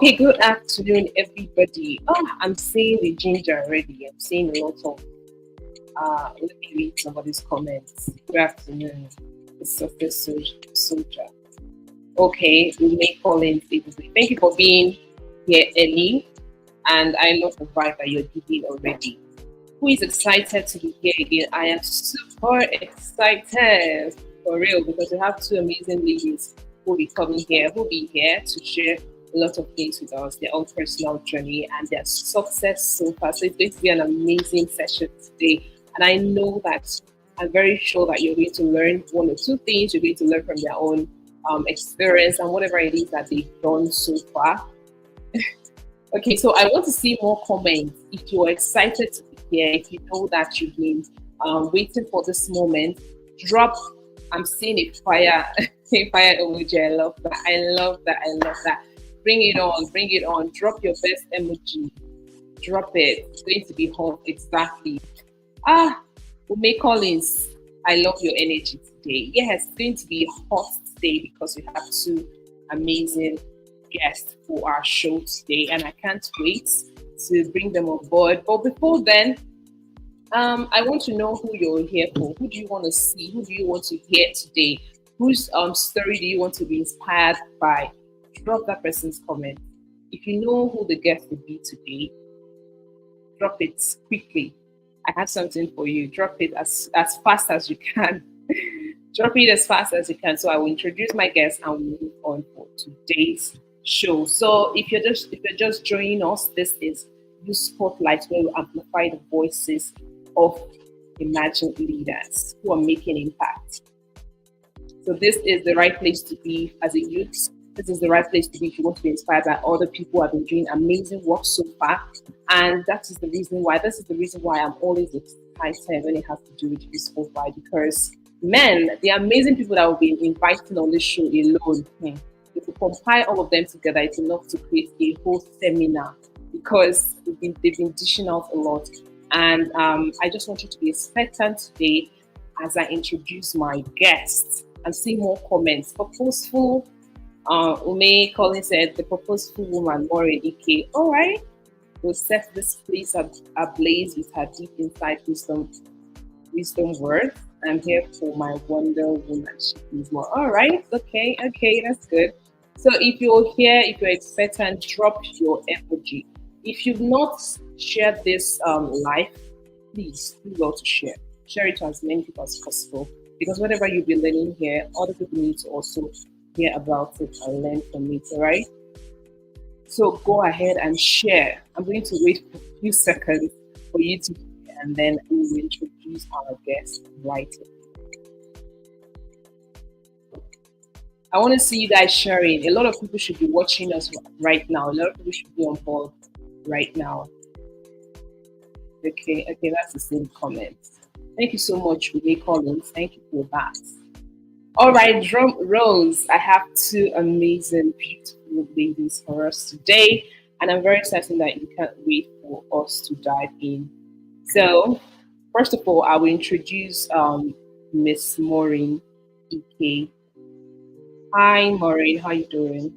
Okay, good afternoon, everybody. Oh, I'm seeing the ginger already. I'm seeing a lot of let me read somebody's comments. Good afternoon, the surface soldier. Okay, we may call in Stevie. Thank you for being here early, and I love the vibe that you're giving already. Who is excited to be here again? I am super excited for real because we have two amazing ladies who will be coming here, who will be here to share a lot of things with us, their own personal journey and their success so far. So it's going to be an amazing session today. And I know that I'm very sure that you're going to learn one or two things. You're going to learn from their own experience and whatever it is that they've done so far. Okay, so I want to see more comments. If you're excited to be here, if you know that you've been waiting for this moment, drop. I'm seeing a fire, a fire emoji. I love that. I love that. I love that. Bring it on. Bring it on. Drop your best emoji. Drop it. It's going to be hot. Exactly. Ume Collins, I love your energy today. Yes, it's going to be hot today because we have two amazing guests for our show today, and I can't wait to bring them on board. But before then, I want to know who you're here for. Who do you want to see? Who do you want to hear today? Whose story do you want to be inspired by? Drop that person's comment. If you know who the guest will be today, drop it quickly. I have something for you. Drop it as fast as you can. Drop it as fast as you can. So I will introduce my guest and we'll move on for today's show. So if you're just joining us, this is Youth Spotlight, where we amplify the voices of imagined leaders who are making impact. So this is the right place to be as a youth. This is the right place to be if you want to be inspired by other people who have been doing amazing work so far. And that is the reason why, I'm always excited when it has to do with Youth Spotlight, because the amazing people that will be inviting on this show alone, if you compile all of them together, it's enough to create a whole seminar, because they've been dishing out a lot. And I just want you to be expectant today as I introduce my guests and see more comments. Purposeful, Ume Collins said, the purposeful woman, Maureen Ike. All right, will set this place ablaze with her deep inside wisdom words. I'm here for my Wonder Woman. She is more. All right, okay, that's good. So if you're here, if you're expectant, drop your emoji. If you've not shared this live, please do well to share. Share it to as many people as possible, because whatever you'll be learning here, other people need to also hear about it and learn from it, all right? So go ahead and share. I'm going to wait for a few seconds for you to share, and then we will introduce our guest right here. I want to see you guys sharing. A lot of people should be watching us right now. A lot of people should be on board right now. Okay, that's the same comment. Thank you so much, Ume Collins. Thank you for that. All right, drum rolls. I have two amazing, beautiful ladies for us today, and I'm very certain that you can't wait for us to dive in. So, first of all, I will introduce Miss Maureen Ike. Hi, Maureen. How you doing?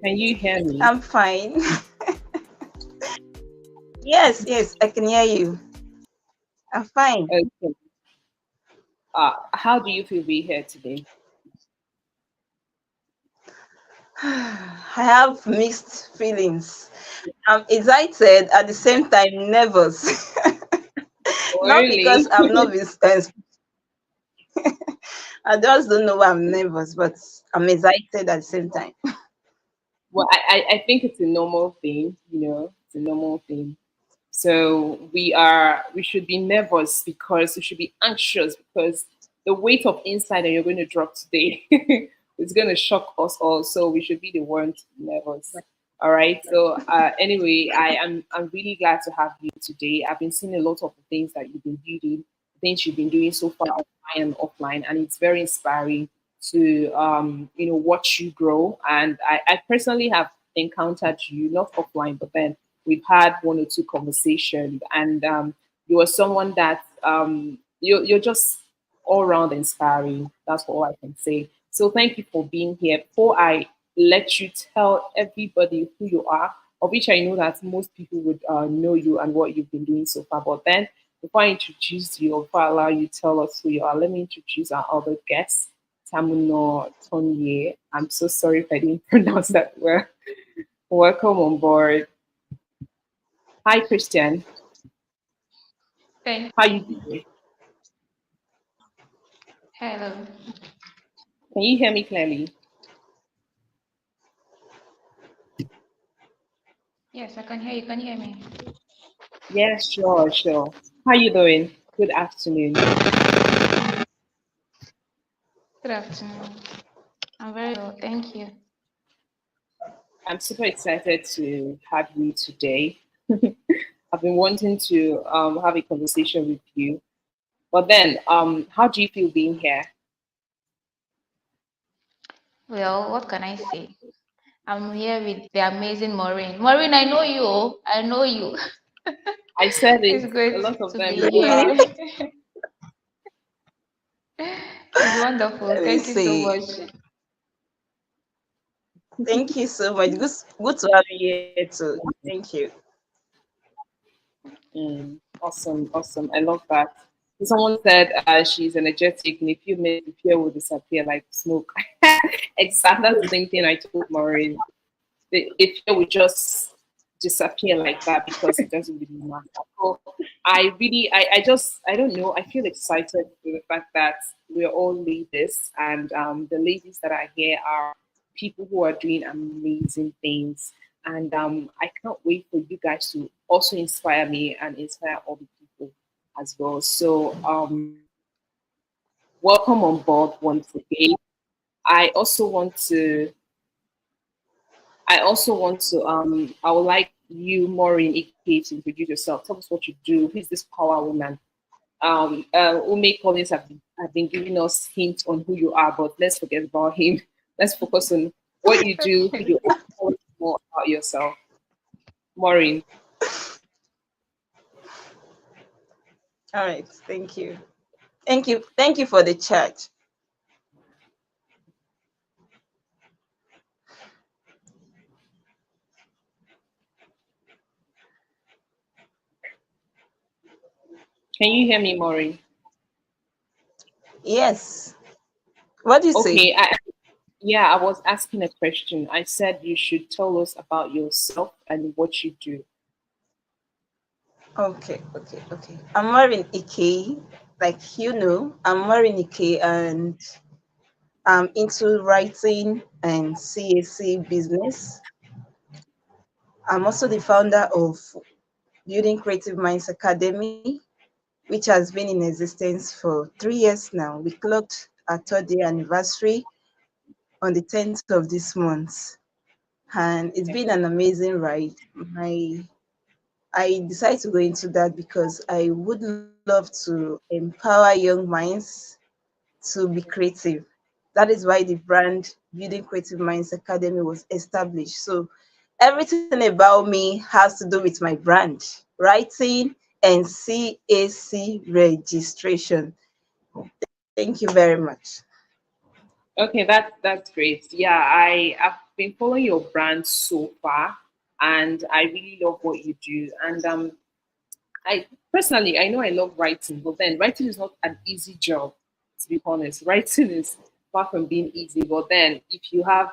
Can you hear me? I'm fine. Yes, I can hear you. I'm fine. Okay. How do you feel being here today? I have mixed feelings. I'm excited at the same time nervous. Oh, Not because really? I've not been. I just don't know why I'm nervous, but I'm excited at the same time. Well, I think it's a normal thing, it's a normal thing. So we should be nervous, because we should be anxious, because the weight of insight that you're going to drop today is going to shock us all. So we should be the ones nervous. All right. So anyway, I'm really glad to have you today. I've been seeing a lot of the things that you've been doing, things you've been doing so far online and offline, and it's very inspiring to watch you grow. And I personally have encountered you not offline, but then we've had one or two conversations, and you are someone that you're just all around inspiring. That's all I can say. So thank you for being here. Before I let you tell everybody who you are, of which I know that most people would know you and what you've been doing so far. But then, before I introduce you or before I allow you to tell us who you are, let me introduce our other guest, Tamuno Tonye. I'm so sorry if I didn't pronounce that well. Welcome on board. Hi, Christian. Thank How you doing? Hello. Can you hear me clearly? Yes, I can hear you. Can you hear me? Yes, sure, sure. How you doing? Good afternoon. Good afternoon. I'm very well. Thank you. I'm super excited to have you today. I've been wanting to have a conversation with you. But then, how do you feel being here? Well, what can I say? I'm here with the amazing Maureen. Maureen, I know you. Oh. I know you. I said It's it a great lot of to them. be Really? here. It's wonderful. Let me Thank you so see. much. Thank you so much. Good to have you here too. Thank you. Awesome, awesome. I love that. Someone said she's energetic. In a few minutes, the fear will disappear like smoke. Exactly, that's the same thing I told Maureen. The fear will just disappear like that because it doesn't really matter. So I really, I don't know. I feel excited for the fact that we're all ladies, and the ladies that are here are people who are doing amazing things. And I can't wait for you guys to also inspire me and inspire other people as well. So welcome on board once again. I also want to I would like you, Maureen Ike, to introduce yourself. Tell us what you do. Who's this power woman? Ume Collins have been giving us hints on who you are, but let's forget about him. Let's focus on what you do, who you are. Tell us more about yourself. Maureen. All right. Thank you. Thank you. Thank you for the chat. Can you hear me, Maureen? Yes. What do you say? Okay, yeah, I was asking a question. I said you should tell us about yourself and what you do. Okay. I'm wearing Ike, like I'm wearing Ike, and I'm into writing and CAC business. I'm also the founder of Building Creative Minds Academy, which has been in existence for 3 years now. We clocked our third year anniversary on the 10th of this month, and it's been an amazing ride. I decided to go into that because I would love to empower young minds to be creative. That is why the brand Building Creative Minds Academy was established. So everything about me has to do with my brand, writing and CAC registration. Thank you very much. Okay, that's great. Yeah, I've been following your brand so far, and I really love what you do. And I personally, I know I love writing, but then writing is not an easy job. To be honest, writing is far from being easy. But then, if you have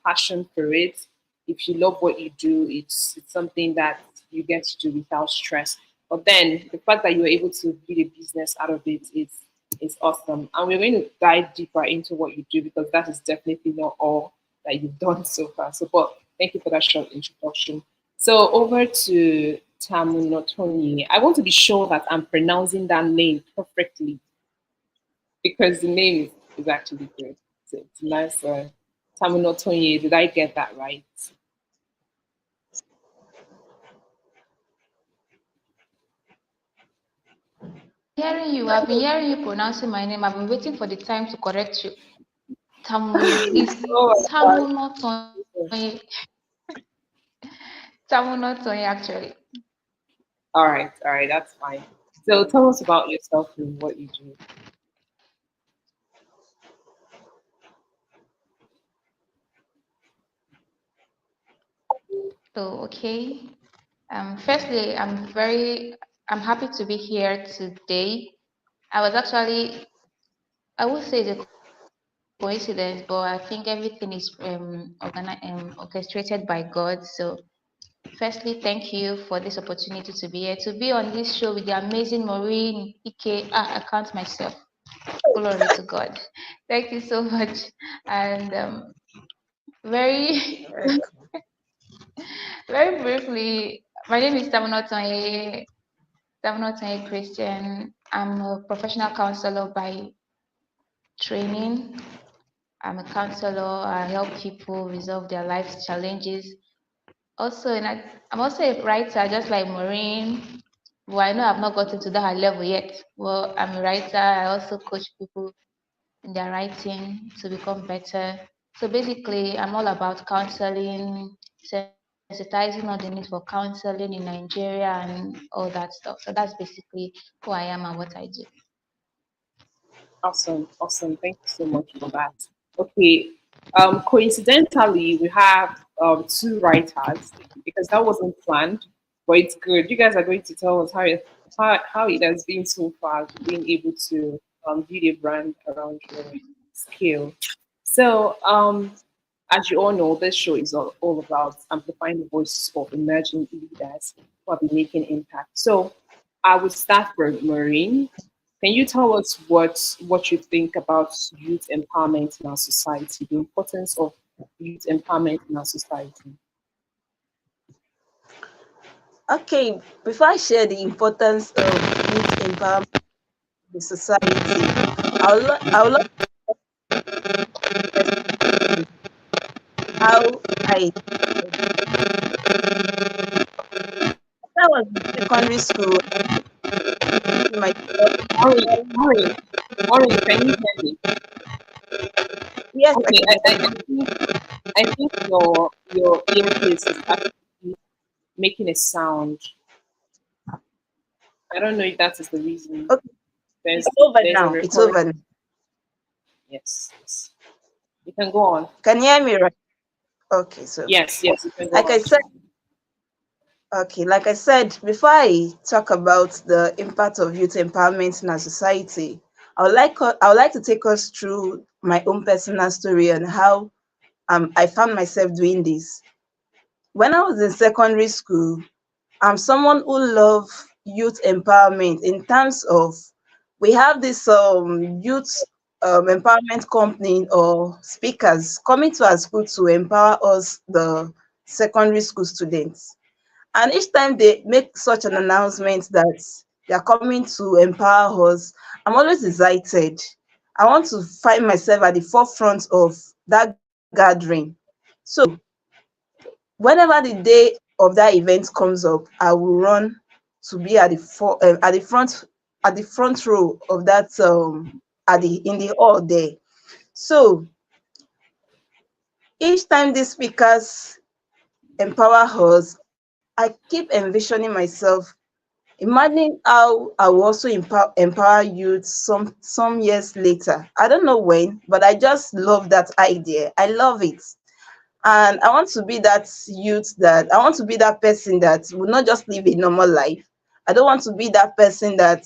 passion for it, if you love what you do, it's something that you get to do without stress. But then, the fact that you were able to build a business out of it is awesome. And we're going to dive deeper into what you do because that is definitely not all that you've done so far. So, but thank you for that short introduction. So over to Tamunotoni. I want to be sure that I'm pronouncing that name perfectly because the name is actually good. So it's nice. Tamunotoni, did I get that right? Hearing you. I've been hearing you pronouncing my name. I've been waiting for the time to correct you. Tamu is Oh my Tamu not God. Tony. Tamu not Tony actually. All right, that's fine. So tell us about yourself and what you do. Okay. Firstly, I'm happy to be here today. I was actually, I would say it's a coincidence, but I think everything is orchestrated by God. So, firstly, thank you for this opportunity to be here, to be on this show with the amazing Maureen Ike. I count myself. Glory to God. Thank you so much. And very, very briefly, my name is Taminotoye Christian. I'm a professional counselor by training. I'm a counselor. I help people resolve their life's challenges. Also, I'm also a writer, just like Maureen. Well, I know I've not gotten to that level yet. Well, I'm a writer. I also coach people in their writing to become better. So basically, I'm all about counseling, sensitizing on the need for counseling in Nigeria and all that stuff. So that's basically who I am and what I do. Awesome, awesome. Thank you so much for that. Okay. Coincidentally, we have two writers because that wasn't planned, but it's good. You guys are going to tell us how it has been so far, being able to build a brand around your skill. So, as you all know, this show is all about amplifying the voices of emerging leaders who have been making impact. So, I would start with Maureen. Can you tell us what you think about youth empowerment in our society, the importance of youth empowerment in our society? Okay, before I share the importance of youth empowerment in the society, I would like to explain how I was in secondary school. My Maureen, Maureen, Maureen, can you hear me? yes, I Okay, can I think your earpiece is actually making a sound. I don't know if that is the reason. okay. There's It's over there's a now. It's recording. over now. Yes, yes. You can go on. Can you hear me right? Okay, so Yes, yes, you can go like I on. said, okay, like I said, before I talk about the impact of youth empowerment in our society, I would like to take us through my own personal story and how I found myself doing this. When I was in secondary school, I'm someone who love youth empowerment in terms of we have this youth empowerment company or speakers coming to our school to empower us, the secondary school students. And each time they make such an announcement that they are coming to empower us, I'm always excited. I want to find myself at the forefront of that gathering. So whenever the day of that event comes up, I will run to be at the front row of that at the in the hall there. So each time these speakers empower us, I keep envisioning myself, imagining how I will also empower youth some years later. I don't know when, but I just love that idea. I love it. And I want to be that youth that I want to be that person that will not just live a normal life. I don't want to be that person that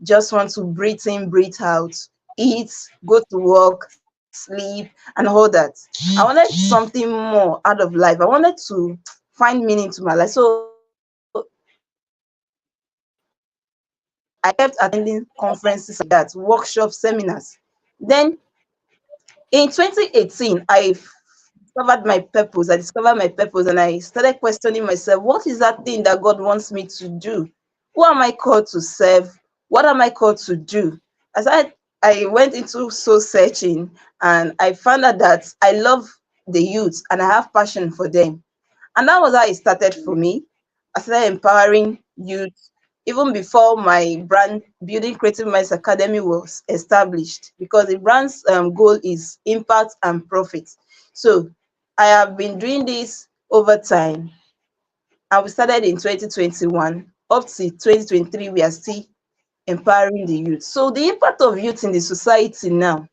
just wants to breathe in, breathe out, eat, go to work, sleep, and all that. I wanted something more out of life. I wanted to find meaning to my life. So I kept attending conferences like that, workshop seminars. Then in 2018, I discovered my purpose and I started questioning myself, what is that thing that God wants me to do? Who am I called to serve? What am I called to do? As I went into soul searching and I found out that I love the youth and I have passion for them. And that was how it started for me. I started empowering youth even before my brand Building Creative Minds Academy was established, because the brand's goal is impact and profit. So I have been doing this over time, and we started in 2021 up to 2023. We are still empowering the youth. So the impact of youth in the society now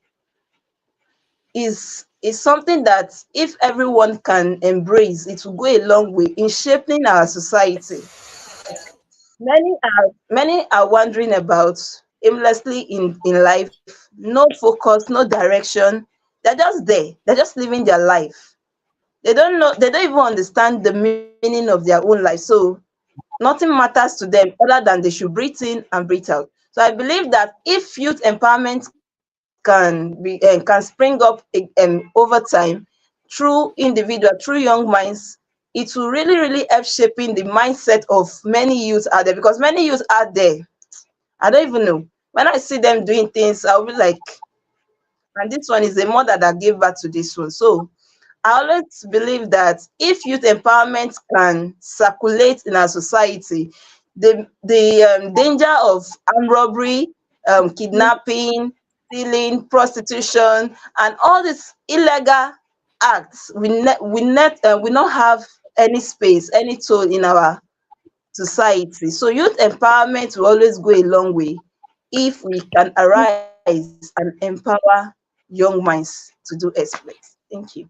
is is something that if everyone can embrace, it will go a long way in shaping our society. Many are wandering about aimlessly in life, no focus, no direction. They're just there. They're just living their life. They don't even understand the meaning of their own life. So nothing matters to them other than they should breathe in and breathe out. So I believe that if youth empowerment can spring up over time through individual, through young minds, it will really help shaping the mindset of many youths out there, because many youths out there, I don't even know. When I see them doing things, I'll be like, and this one is a mother that gave birth to this one. So I always believe that if youth empowerment can circulate in our society, the danger of armed robbery, kidnapping, stealing, prostitution, and all these illegal acts will not have any space, any toll in our society. So youth empowerment will always go a long way if we can arise and empower young minds to do exploits. Thank you.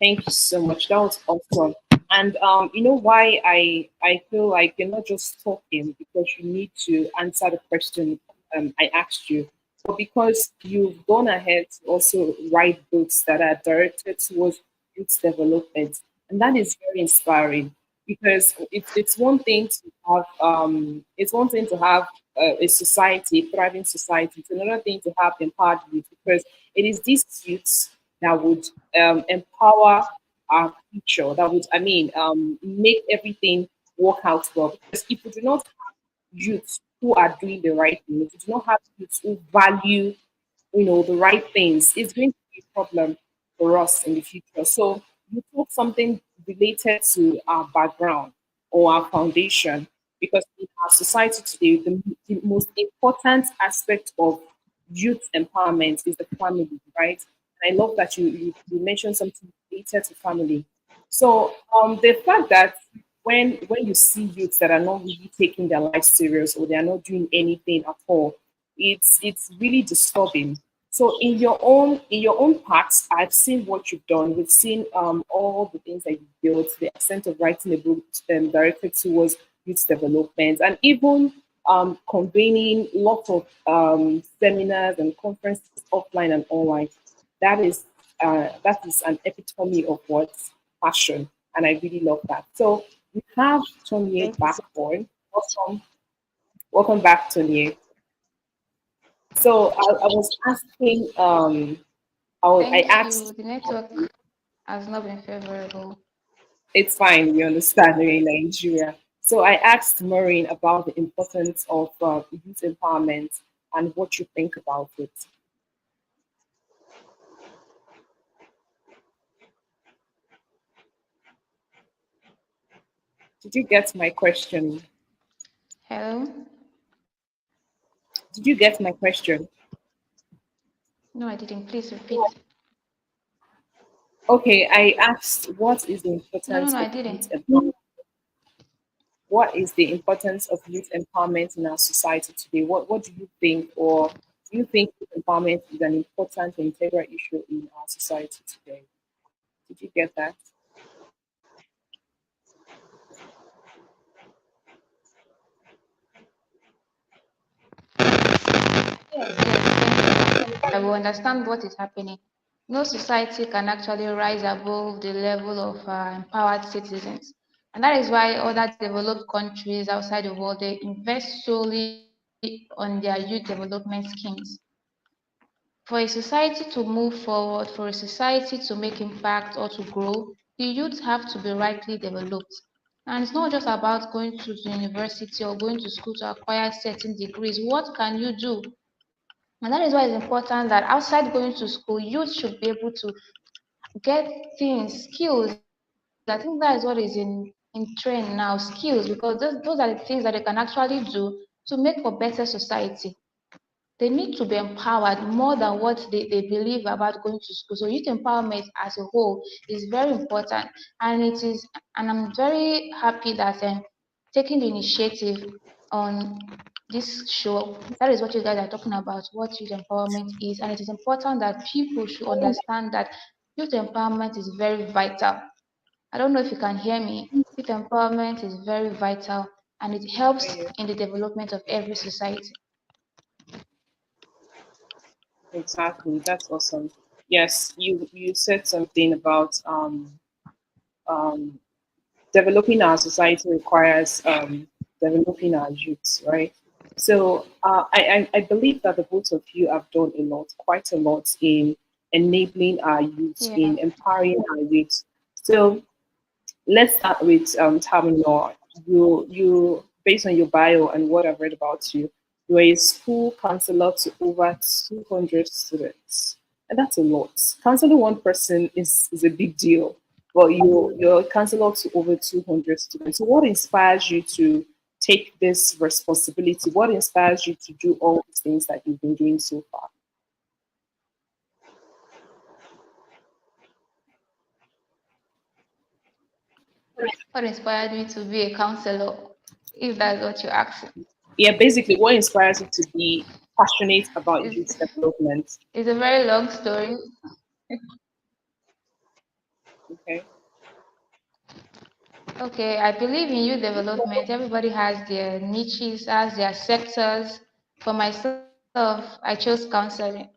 Thank you so much. That was awesome. And you know why I feel like you're not just talking because you need to answer the question I asked you, but because you've gone ahead to also write books that are directed towards youth development, and that is very inspiring. Because it's one thing to have a society, a thriving society. It's another thing to have empowered youth, because it is these youths that would empower our future, that would, make everything work out well. Because if we do not have youths who are doing the right thing, if we do not have youths who value, the right things, it's going to be a problem for us in the future. So you talk something related to our background or our foundation, because in our society today, the most important aspect of youth empowerment is the family, right? And I love that you mentioned something related to family. So the fact that when you see youths that are not really taking their life serious, or they are not doing anything at all, it's really disturbing. So in your own parts, I've seen what you've done. We've seen all the things that you've built, the extent of writing a book directed towards youth development, and even convening lots of seminars and conferences offline and online. That is an epitome of what passion, and I really love that. So we have Tony Thank you back so on. Welcome back, Tony. So I was asking, I Thank you. asked, The network has not been favorable. it's fine, we understand you're in Nigeria. So I asked Maureen about the importance of youth empowerment and what you think about it. Did you get my question? Hello? Did you get my question? No, I didn't. Please repeat. Okay, I asked what is the No, no, importance no, I of youth didn't. empowerment? What is the importance of youth empowerment in our society today? What do you think, or do you think youth empowerment is an important and integral issue in our society today? Did you get that? Yes, yes. Thank you. I think I will understand what is happening. No society can actually rise above the level of empowered citizens. And that is why other developed countries outside the world, they invest solely on their youth development schemes. For a society to move forward, for a society to make impact or to grow, the youth have to be rightly developed. And it's not just about going to the university or going to school to acquire certain degrees. What can you do? And that is why it's important that outside going to school, youth should be able to get things, skills. I think that is what is in trend now, skills, because those are the things that they can actually do to make for better society. They need to be empowered more than what they believe about going to school. So youth empowerment as a whole is very important, and I'm very happy that taking the initiative on this show, that is what you guys are talking about, what youth empowerment is. And it is important that people should understand that youth empowerment is very vital. I don't know if you can hear me. Youth empowerment is very vital and it helps Yeah, in the development of every society. exactly. That's awesome. Yes, you said something about um, developing our society requires developing our youth, right? So I believe that the both of you have done a lot, quite a lot, in enabling our youth, Yeah. in empowering our youth. So let's start with Taminor. You based on your bio and what I've read about you, you are a school counselor to over 200 students, and that's a lot. Counseling one person is a big deal, but you're a counselor to over 200 students. So what inspires you to take this responsibility? What inspires you to do all these things that you've been doing so far? What inspired me to be a counselor, if that's what you're asking? Yeah, basically, what inspires you to be passionate about It's, youth development? it's a very long story. Okay. Okay, I believe in youth development. Everybody has their niches, has their sectors. For myself, I chose counseling.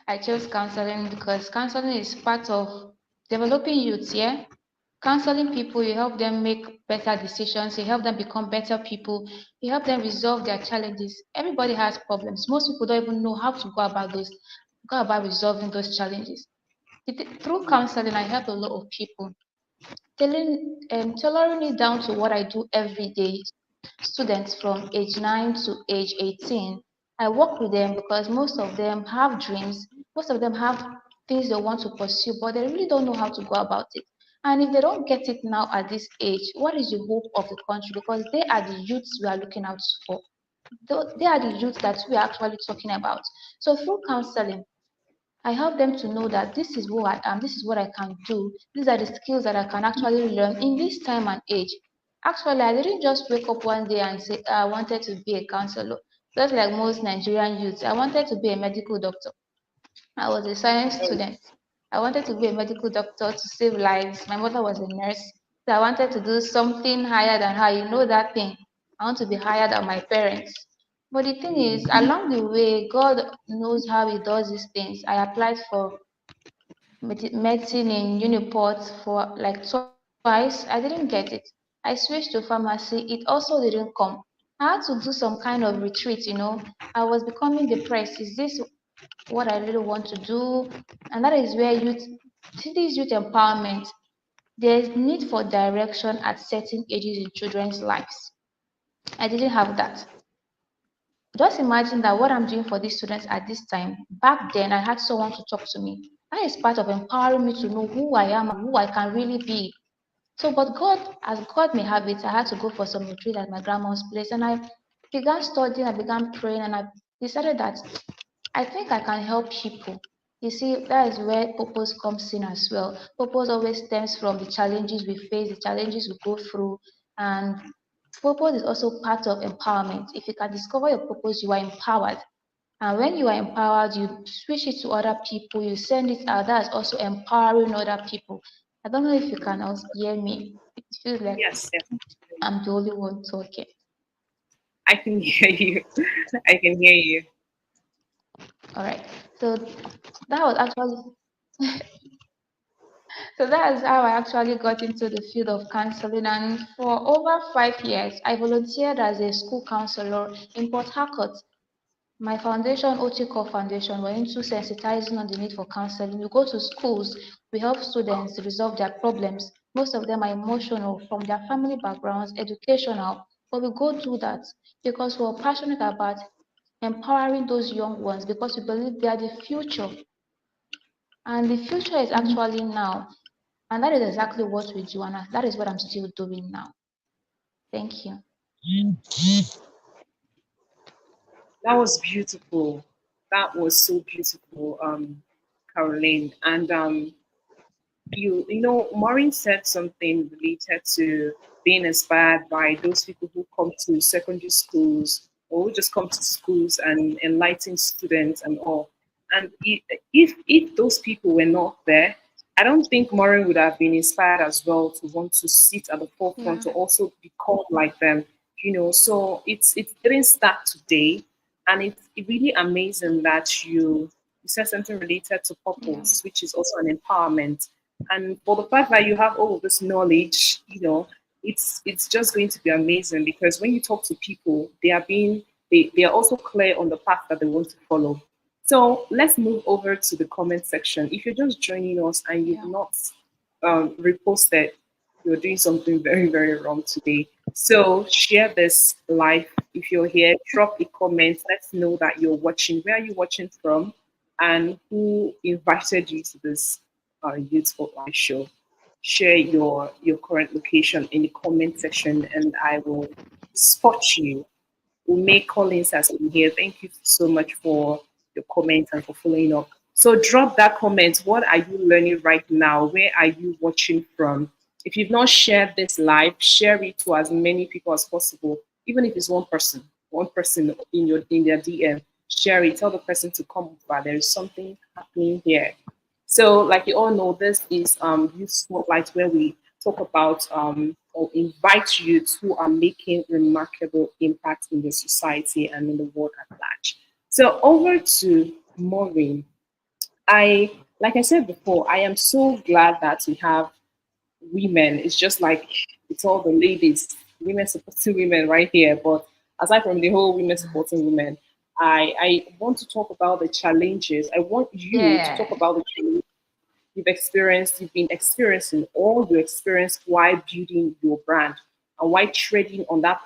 I chose counseling because counseling is part of developing youths, yeah? Counseling people, you help them make better decisions, you help them become better people, you help them resolve their challenges. Everybody has problems. Most people don't even know how to go about resolving those challenges. Through counseling, I help a lot of people tailoring it down to what I do every day. Students from age 9 to age 18, I work with them because most of them have dreams, most of them have things they want to pursue, but they really don't know how to go about it. And if they don't get it now at this age, what is the hope of the country? Because they are the youths we are looking out for. They are the youth that we are actually talking about. So through counseling, I help them to know that this is who I am, this is what I can do, these are the skills that I can actually learn in this time and age. Actually, I didn't just wake up one day and say I wanted to be a counselor. Just like most Nigerian youths, I wanted to be a medical doctor. I was a science student. I wanted to be a medical doctor to save lives. My mother was a nurse. So I wanted to do something higher than her. You know that thing. I want to be higher than my parents. But the thing is, along the way, God knows how He does these things. I applied for medicine in Uniport for like twice. I didn't get it. I switched to pharmacy. It also didn't come. I had to do some kind of retreat. I was becoming depressed. Is this what I really want to do? And that is where see this youth empowerment, there's need for direction at certain ages in children's lives. I didn't have that. Just imagine that what I'm doing for these students at this time, back then I had someone to talk to me. That is part of empowering me to know who I am and who I can really be. So, but God, as God may have it, I had to go for some retreat at my grandma's place and I began studying, I began praying, and I decided that I think I can help people. You see, that is where purpose comes in as well. Purpose always stems from the challenges we face, the challenges we go through, and purpose is also part of empowerment. If you can discover your purpose, you are empowered. And when you are empowered, you switch it to other people, you send it out. That's also empowering other people. I don't know if you can also hear me. It feels like Yes, yes. I'm the only one talking. I can hear you. I can hear you. All right. So that was actually So that is how I actually got into the field of counseling. And for over 5 years, I volunteered as a school counselor in Port Harcourt. My foundation, OTCO Foundation, we're into sensitizing on the need for counseling. We go to schools, we help students resolve their problems. Most of them are emotional from their family backgrounds, educational, but we go through that because we're passionate about empowering those young ones because we believe they are the future. And the future is actually now. And that is exactly what we do, and that is what I'm still doing now. Thank you. That was beautiful. That was so beautiful, Caroline. And you know, Maureen said something related to being inspired by those people who come to secondary schools or who just come to schools and enlighten students and all. And if those people were not there, I don't think Maureen would have been inspired as well to want to sit at the forefront Yeah. to also become like them. So it didn't start today, and it's really amazing that you said something related to Yeah. purpose, which is also an empowerment. And for the fact that you have all of this knowledge, it's just going to be amazing because when you talk to people, they are also clear on the path that they want to follow. So let's move over to the comment section. If you're just joining us and you've Yeah. not reposted, you're doing something very, very wrong today. So share this live. If you're here, drop a comment. Let's know that you're watching. Where are you watching from? And who invited you to this Youth Spotlight show? Share your current location in the comment section, and I will spot you. Ume Collins has been here. Thank you so much for your comments and for following up. So drop that comment. What are you learning right now? Where are you watching from? If you've not shared this live, share it to as many people as possible. Even if it's one person in their DM, share it. Tell the person to come over. There is something happening here. So, like you all know, this is Youth Spotlight, where we talk about or invite youths who are making remarkable impact in the society and in the world at large. So, over to Maureen. Like I said before, I am so glad that we have women. It's just like it's all the ladies, women supporting women right here. But aside from the whole women supporting women, I want to talk about the challenges. I want you to talk Yeah. about the challenges you've been experiencing, all you experienced while building your brand and while trading on that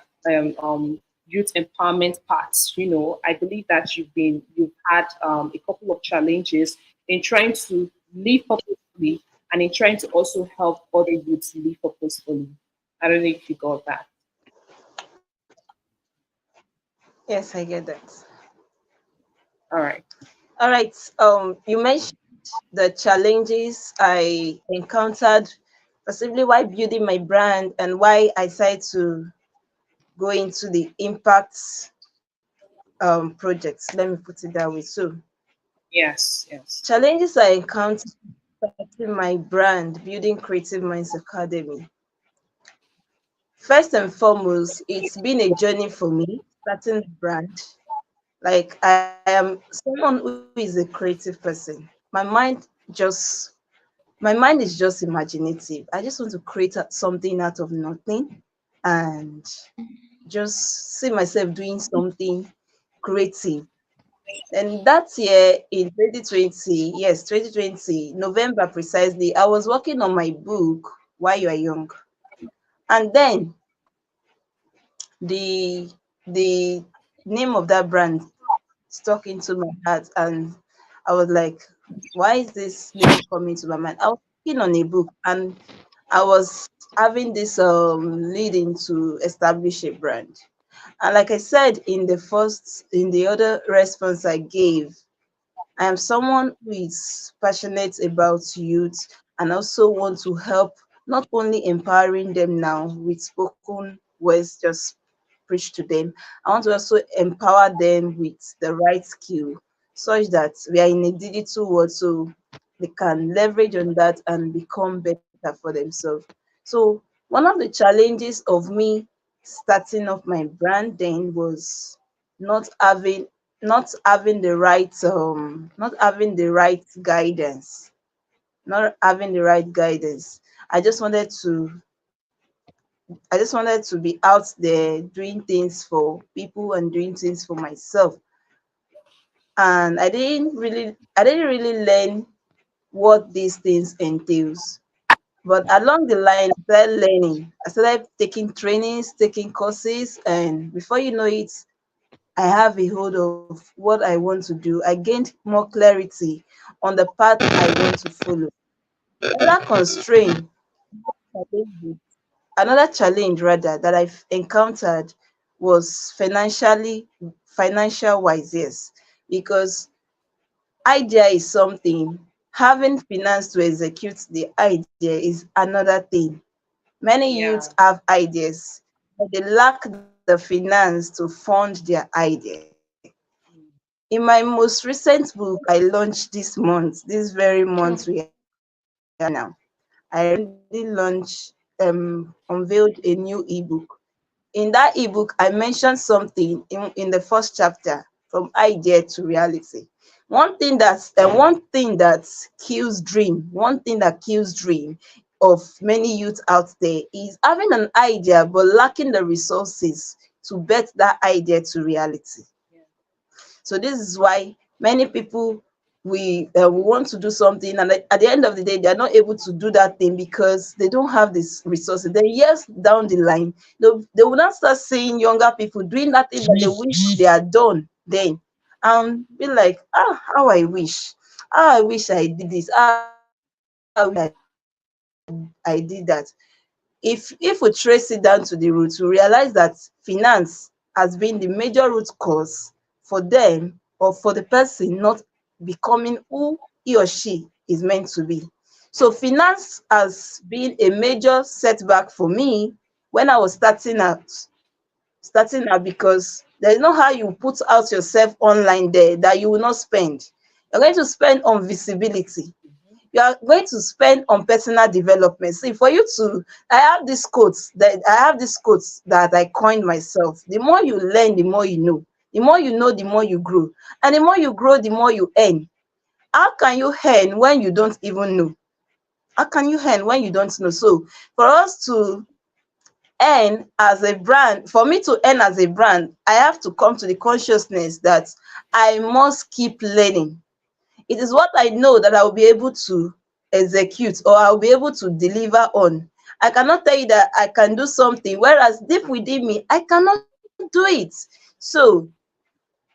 youth empowerment part. I believe that you've had a couple of challenges in trying to live purposefully and in trying to also help other youths live purposefully. I don't know if you got that. Yes, I get that. All right. All right. You mentioned the challenges I encountered possibly while building my brand and why I decided to go into the impact projects. Let me put it that way. So, Yes, yes. challenges I encountered starting my brand, building Creative Minds Academy. First and foremost, it's been a journey for me starting the brand. Like I am someone who is a creative person. Just my mind is just imaginative. I just want to create something out of nothing and just see myself doing something creative. And that year in 2020, yes, 2020, November precisely, I was working on my book, Why You Are Young. And then the the name of that brand stuck into my heart, and I was like, why is this name coming to my mind? I was working on a book and I was having this leading to establish a brand. And like I said in the other response I gave, I am someone who is passionate about youth and also want to help not only empowering them now with spoken words just preach to them. I want to also empower them with the right skill such that we are in a digital world so they can leverage on that and become better for themselves. So one of the challenges of me starting off my brand then was not having not having the right guidance, not having the right guidance. I just wanted to I just wanted to be out there doing things for people and doing things for myself. And I didn't really learn what these things entails. But along the line, I started learning. I started taking trainings, taking courses, and before you know it, I have a hold of what I want to do. I gained more clarity on the path I want to follow. Another constraint, another challenge rather that I've encountered was financial wise, yes, because idea is something, having finance to execute the idea is another thing. Many Yeah. youths have ideas, but they lack the finance to fund their idea. In my most recent book I launched this month, this very month we are in now, I recently unveiled a new ebook. In that ebook, I mentioned something in the first chapter, from idea to reality. One thing that kills dream, one thing that kills dream of many youth out there is having an idea but lacking the resources to bet that idea to reality. Yeah. So this is why many people, we want to do something, and at the end of the day, they are not able to do that thing because they don't have this resources. Then years down the line, they will not start seeing younger people doing that thing that they wish they had done then, and be like, ah, how I wish, I did this, how I wish I did that. If we trace it down to the roots, we realize that finance has been the major root cause for them, or for the person not becoming who he or she is meant to be. So finance has been a major setback for me when I was starting out, because there's no how you put out yourself online there that you will not spend. You're going to spend on visibility, Mhm. you are going to spend on personal development. See, for you to, I have these quotes that I coined myself. The more you learn, the more you know. The more you know, the more you grow. And the more you grow, the more you earn. How can you earn when you don't even know? How can you earn when you don't know? So for us to earn as a brand, for me to earn as a brand, I have to come to the consciousness that I must keep learning. It is what I know that I will be able to execute, or I'll be able to deliver on. I cannot tell you that I can do something, whereas deep within me, I cannot do it. So,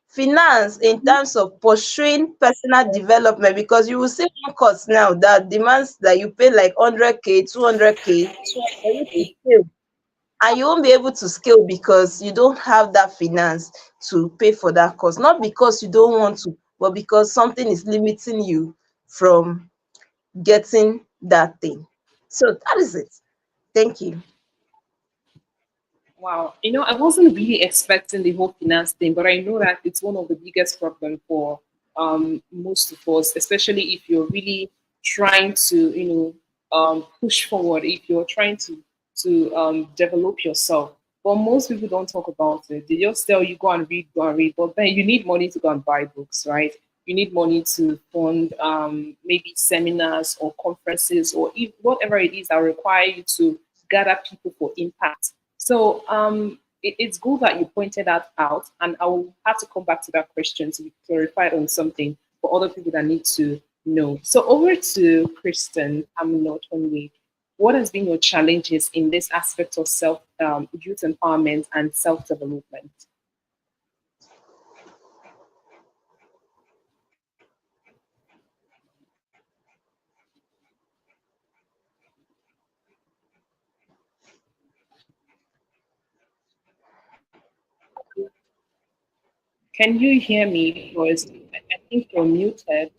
finance in terms of pursuing personal development, because you will see one course now that demands that you pay like 100K, 200K for you to scale, and you won't be able to scale because you don't have that finance to pay for that course. Not because you don't want to, but because something is limiting you from getting that thing. So that is it. Thank you. Wow. I wasn't really expecting the whole finance thing, but I know that it's one of the biggest problems for most of us, especially if you're really trying to, push forward, if you're trying to develop yourself. But most people don't talk about it. They just tell you go and read, go and read. But then you need money to go and buy books, right? You need money to fund maybe seminars or conferences or if, whatever it is that require you to gather people for impact. So it's good that you pointed that out, and I will have to come back to that question to be clarified on something for other people that need to know. So over to Kristen, I'm not only. What has been your challenges in this aspect of self youth empowerment and self development? Can you hear me? Because I think you're muted.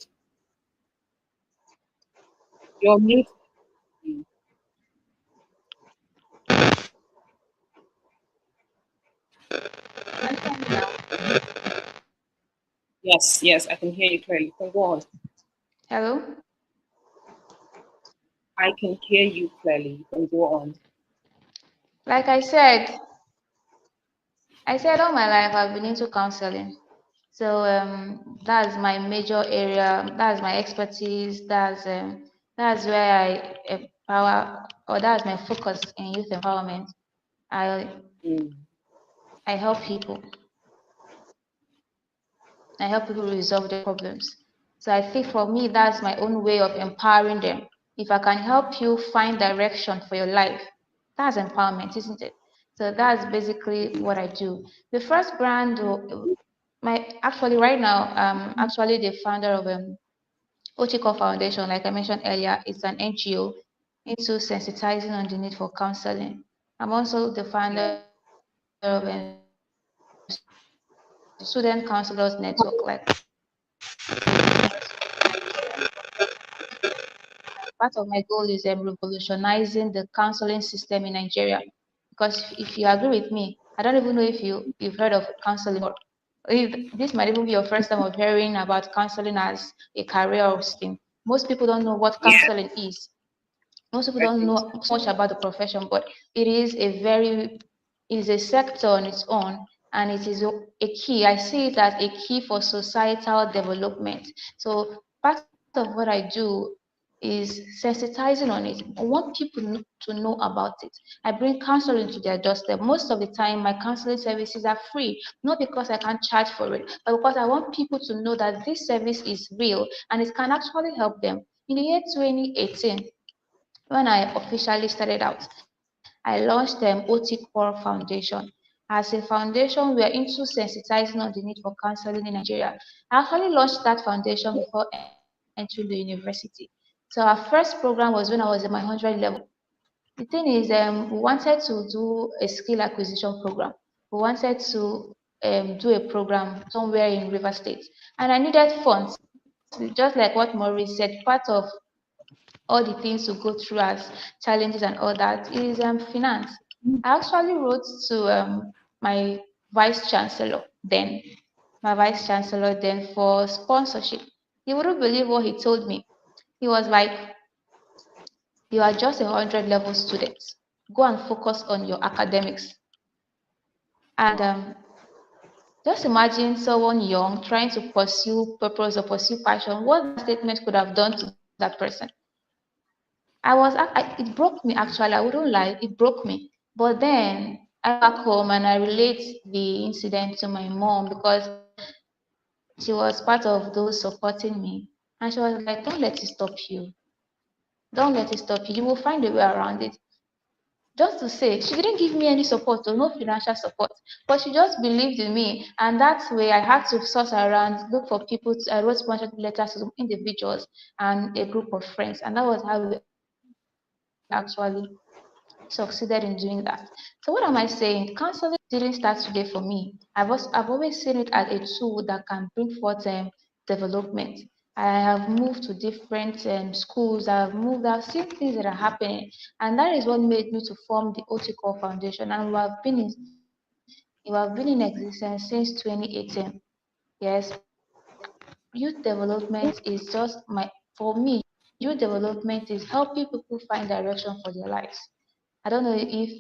You're muted. Yes, yes, I can hear you clearly. You can go on. Hello? I can hear you clearly. You can go on. Like I said all my life I've been into counseling. So that's my major area, that's my expertise, that's where I empower, or that's my focus in youth empowerment. I Mm, I help people. I help people resolve their problems. So I think for me, that's my own way of empowering them. If I can help you find direction for your life, that's empowerment, isn't it? So that's basically what I do. The first brand, my actually right now, actually the founder of Ochiko Foundation, like I mentioned earlier, it's an NGO into sensitizing on the need for counseling. I'm also the founder yeah. of Student Counselors Network, like part of my goal is revolutionizing the counseling system in Nigeria. Because if you agree with me, I don't even know if you've heard of counseling before. If this might even be your first time of hearing about counseling as a career or system. Most people don't know what Yeah, counseling is. Most people I don't think so. know so much about the profession, but it is it is a sector on its own, and it is a key. I see it as a key for societal development. So part of what I do is sensitizing on it. I want people to know about it. I bring counseling to their doorstep. Most of the time, my counseling services are free, not because I can't charge for it, but because I want people to know that this service is real and it can actually help them. In the year 2018, when I officially started out, I launched the OT Core Foundation. As a foundation, we are into sensitizing on the need for counseling in Nigeria. I actually launched that foundation before entering the university. So our first program was when I was in my 100 level. The thing is, we wanted to do a skill acquisition program. We wanted to do a program somewhere in River State, and I needed funds. Just like what Maurice said, part of all the things to go through as challenges and all that is finance. I actually wrote to my vice chancellor then, for sponsorship. You wouldn't believe what he told me. He was like, "You are just a 100 level student. Go and focus on your academics." And Wow. just imagine someone young trying to pursue purpose or pursue passion. What that statement could have done to that person. It broke me actually. I wouldn't lie, it broke me. But then I go back home and I relate the incident to my mom because she was part of those supporting me. And she was like, "Don't let it stop you. Don't let it stop you. You will find a way around it." Just to say, she didn't give me any support or no financial support, but she just believed in me. And that way I had to source around, look for people. I wrote sponsorship letters to some individuals and a group of friends. And that was how we actually succeeded in doing that. So what am I saying? Counseling didn't start today for me. I've always seen it as a tool that can bring forth development. I have moved to different schools. I've moved. I've seen things that are happening, and that is what made me to form the Oticore Foundation. And we have been in existence since 2018. Yes, youth development is just for me. Youth development is helping people find direction for their lives. I don't know if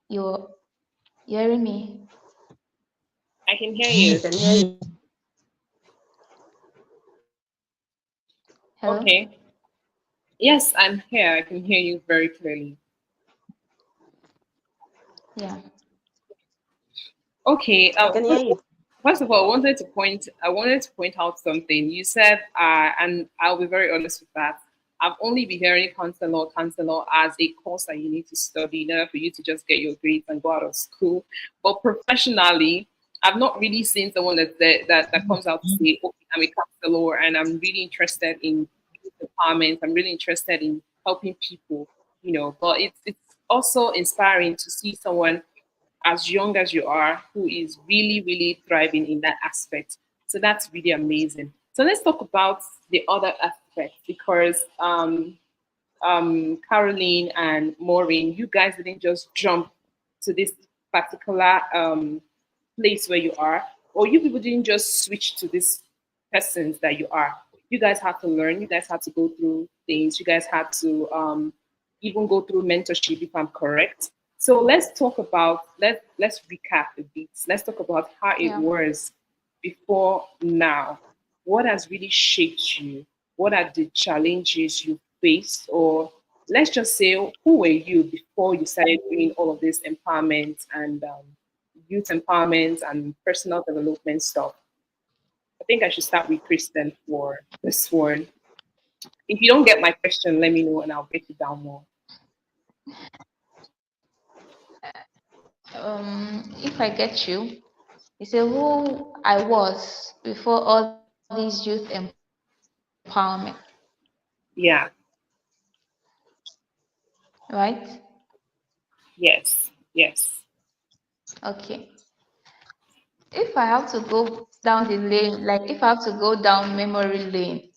you're hearing me. I can hear I you. can hear you. Hello? Okay. Yes, I'm here. I can hear you very clearly. Yeah. Okay. I can hear you. First of all, I wanted to point out something. You said, and I'll be very honest with that. I've only been hearing counselor as a course that you need to study in order for you to just get your grades and go out of school. But professionally, I've not really seen someone that comes out to say, "Okay, I'm a counselor and I'm really interested in youth empowerment. I'm really interested in helping people." But it's also inspiring to see someone as young as you are who is really, really thriving in that aspect. So that's really amazing. So let's talk about the other aspect because Caroline and Maureen, you guys didn't just jump to this particular place where you are, or you people didn't just switch to this persons that you are. You guys had to learn. You guys had to go through things. You guys had to even go through mentorship, if I'm correct. So let's talk about let's recap a bit. Let's talk about how it Yeah. was before now. What has really shaped you? What are the challenges you faced? Or let's just say, who were you before you started doing all of this empowerment and youth empowerment and personal development stuff? I think I should start with Kristen for this one. If you don't get my question, let me know and I'll break it down more. If I get you, you say who I was before all these youth empowerment, Yeah, right? yes, yes. Okay. If I have to go down the lane, like if I have to go down memory lane,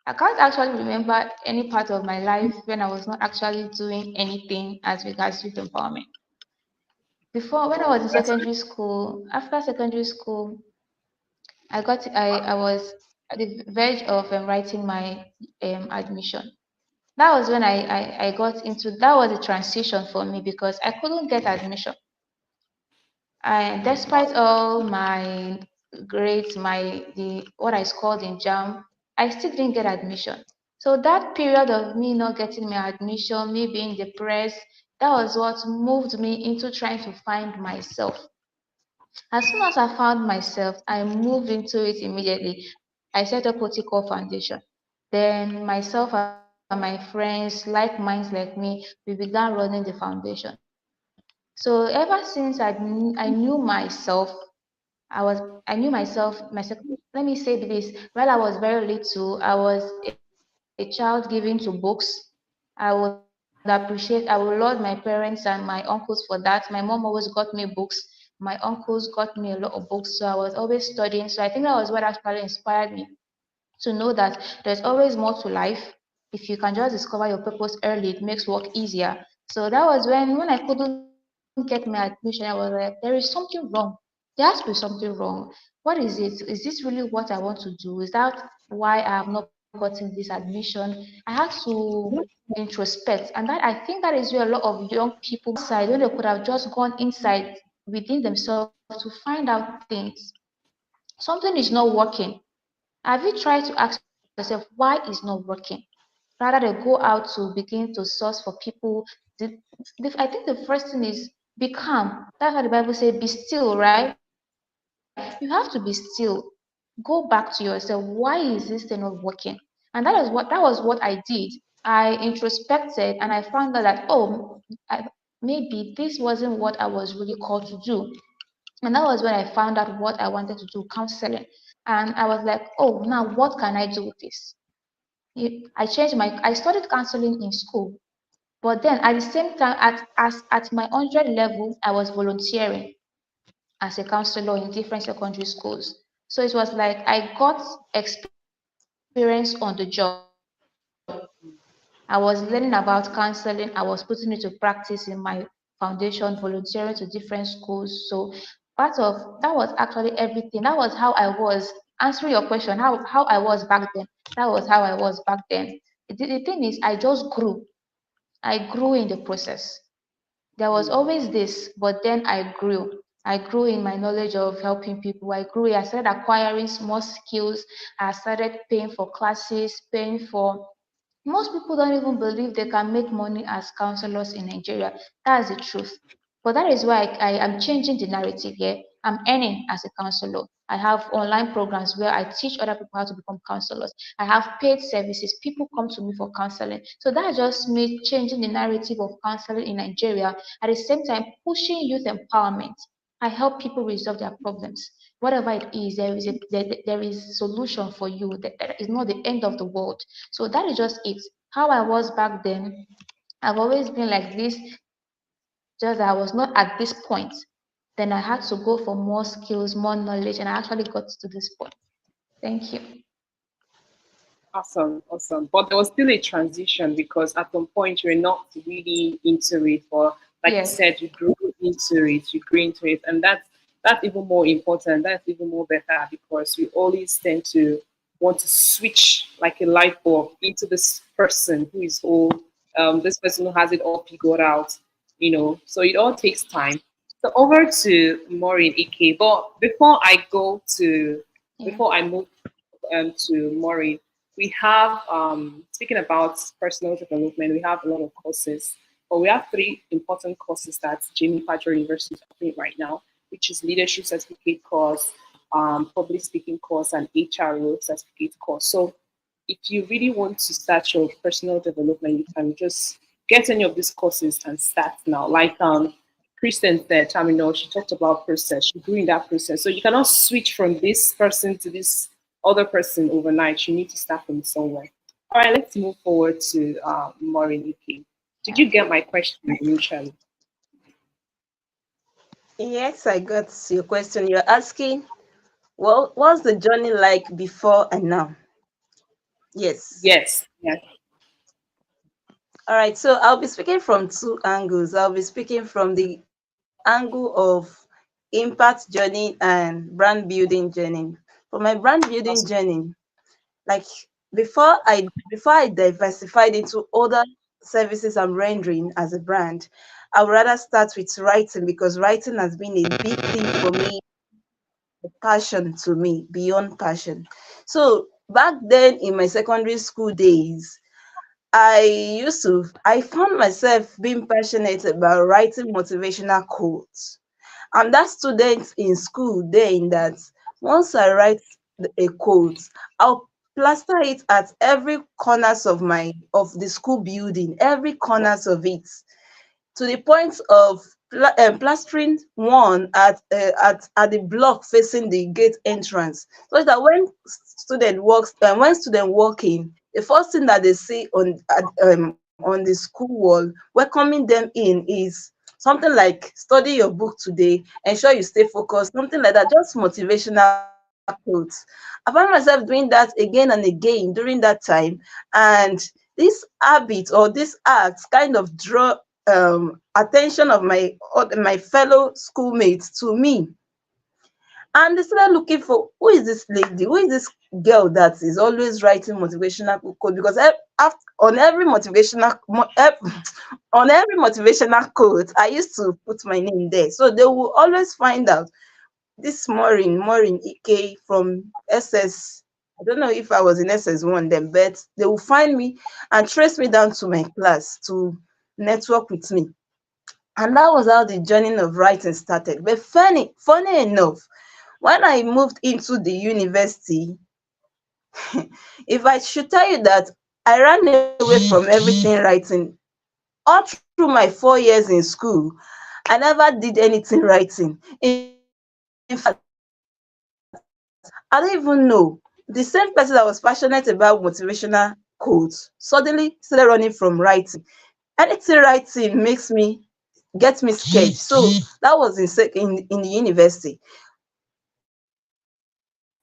I can't actually remember any part of my life when I was not actually doing anything as regards youth empowerment. Before, when I Wow, was in that's secondary school, after secondary school, I was at the verge of writing my admission. That was when I got into, that was a transition for me because I couldn't get admission. And despite all my grades, my the what I scored in JAM, I still didn't get admission. So that period of me not getting my admission, me being depressed, that was what moved me into trying to find myself. As soon as I found myself, I moved into it immediately. I set up what you call foundation. Then myself and my friends, like minds like me, we began running the foundation. So ever since I knew myself, I knew myself. Let me say this: while I was very little, I was a child given to books. I would appreciate. I would laud my parents and my uncles for that. My mom always got me books. My uncles got me a lot of books, so I was always studying. So I think that was what actually inspired me to know that there's always more to life. If you can just discover your purpose early, it makes work easier. So that was when I couldn't get my admission, I was like, there is something wrong. There has to be something wrong. What is it? Is this really what I want to do? Is that why I have not gotten this admission? I had to introspect, and that I think that is where a lot of young people go outside when they could have just gone inside within themselves to find out things. Something is not working. Have you tried to ask yourself why is not working? Rather than go out to begin to source for people. I think the first thing is be calm. That's what the Bible says, be still, right? You have to be still. Go back to yourself. Why is this thing not working? And that was what I did. I introspected and I found out that, maybe this wasn't what I was really called to do. And that was when I found out what I wanted to do, counseling. And I was like, oh, now what can I do with this? I studied counseling in school, but then at the same time, at my 100 level, I was volunteering as a counselor in different secondary schools. So it was like I got experience on the job. I was learning about counseling. I was putting it to practice in my foundation, volunteering to different schools. So that was actually everything. That was how I was answering your question. How I was back then. That was how I was back then. The thing is, I just grew. I grew in the process. There was always this, but then I grew. I grew in my knowledge of helping people. I started acquiring small skills. I started paying for classes, paying for, most people don't even believe they can make money as counselors in Nigeria. That's the truth. But that is why I am changing the narrative here. I'm earning as a counselor. I have online programs where I teach other people how to become counselors. I have paid services. People come to me for counseling. So that's just me changing the narrative of counseling in Nigeria. At the same time, pushing youth empowerment. I help people resolve their problems. Whatever it is, there is solution for you. That is not the end of the world. So that is just it. How I was back then, I've always been like this, just that I was not at this point. Then I had to go for more skills, more knowledge, and I actually got to this point. Thank you. awesome, awesome. But there was still a transition because at some point you're not really into it, but like you Yes. said, you grew into it, and that's even more important. That's even more better because we always tend to want to switch like a light bulb into this person who is all this person who has it all figured out, So it all takes time. So over to Maureen Ike. But Yeah. before I move to Maureen, we have speaking about personal development, we have a lot of courses, but we have three important courses that Jamie Patrick University is offering right now, which is leadership certificate course, public speaking course, and HRO certificate course. So if you really want to start your personal development, you can just get any of these courses and start now. Like Kristen said, she talked about process. She grew in that process. So you cannot switch from this person to this other person overnight. You need to start from somewhere. All right, let's move forward to Maureen Ike. Did you get my question initially? Yes, I got your question. You're asking, well, what's the journey like before and now? Yes. Yes. Yeah. All right. So I'll be speaking from two angles. I'll be speaking from the angle of impact journey and brand building journey. For my brand building Awesome. journey, like before I diversified into other services I'm rendering as a brand, I would rather start with writing because writing has been a big thing for me, a passion to me, beyond passion. So back then in my secondary school days, I found myself being passionate about writing motivational quotes. I'm that student in school then that once I write a quote, I'll plaster it at every corners of the school building, every corners of it, to the point of plastering one at the block facing the gate entrance, so that when student walk in, the first thing that they see on the school wall welcoming them in is something like study your book today, ensure you stay focused, something like that, just motivational quotes. I found myself doing that again and again during that time, and this habit or this act kind of draw attention of my fellow schoolmates to me, and they started looking for who is this lady, who is this girl that is always writing motivational quote, because on every on every motivational quote I used to put my name there, so they will always find out this Maureen Ike from SS. I don't know if I was in SS1 then, but they will find me and trace me down to my class to network with me. And that was how the journey of writing started. But funny enough, when I moved into the university, if I should tell you that I ran away from everything writing all through my 4 years in school, I never did anything writing. In fact, I don't even know. The same person that was passionate about motivational quotes suddenly started running from writing. Anything writing makes me get me scared. So that was in the university.